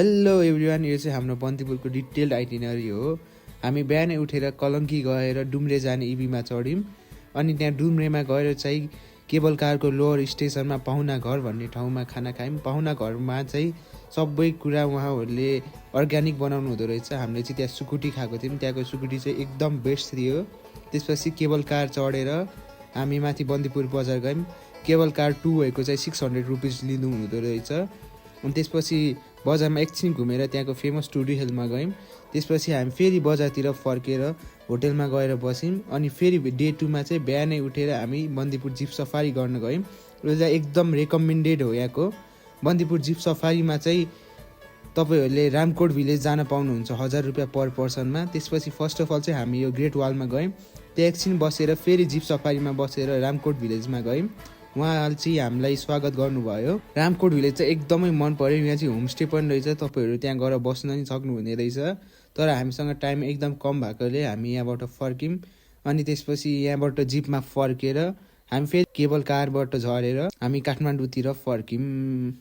Hello everyone, यो चाहिँ हाम्रो बन्दीपुरको डिटेल्ड आइटिनरी हो। हामी बिहानै उठेर कलङ्की गएर डुम्रे जाने इबीमा चढ्यौँ। अनि त्यहाँ डुम्रेमा गएर चाहिँ केबल कारको लोवर स्टेसनमा पाहुना घर भन्ने ठाउँमा खाना खायौँ। पाहुना घरमा चाहिँ सबै कुरा उहाँहरूले अर्ग्यानिक बनाउनु हुँदो रहेछ। हामीले चाहिँ त्यहाँ सुकुटी खाएको थियौँ। त्यहाँको सुकुटी चाहिँ एकदम बेस्ट थियो। त्यसपछि केबल कार चढेर हामी माथि बन्दीपुर बजार गयौँ। केबल कार 2 भएको चाहिँ 600 रुपिस लिनु हुँदो रहेछ। अनि त्यसपछि बजारमा एकछिन घुमेर त्यहाँको फेमस टुडी हिलमा गयौँ। त्यसपछि हामी फेरि बजारतिर फर्केर होटलमा गएर बस्यौँ। अनि फेरि डे 2 मा चाहिँ बिहानै उठेर हामी बन्दीपुर जिप सफारी गर्न गयौँ। यो चाहिँ एकदम रेकमेन्डेड हो। यहाँको बन्दीपुर जिप सफारीमा चाहिँ तपाईँहरूले रामकोट भिलेज जान पाउनुहुन्छ 1000 रुपियाँ पर पर्सनमा। त्यसपछि फर्स्ट अफ अल चाहिँ हामी यो ग्रेट वालमा गयौँ। त्यहाँ एकछिन बसेर फेरि जिप सफारीमा बसेर रामकोट भिलेजमा गयौँ। उहाँले चाहिँ हामीलाई स्वागत गर्नुभयो। रामकोट भिलेज चाहिँ एकदमै मन पर्यो। यहाँ चाहिँ होमस्टे पनि रहेछ, तपाईँहरू त्यहाँ गएर बस्न पनि सक्नुहुने रहेछ। तर हामीसँग टाइम एकदम कम भएकोले हामी यहाँबाट फर्क्यौँ। अनि त्यसपछि यहाँबाट जिपमा फर्केर हामी फेरि केबल कारबाट झरेर हामी काठमाडौँतिर फर्क्यौँ।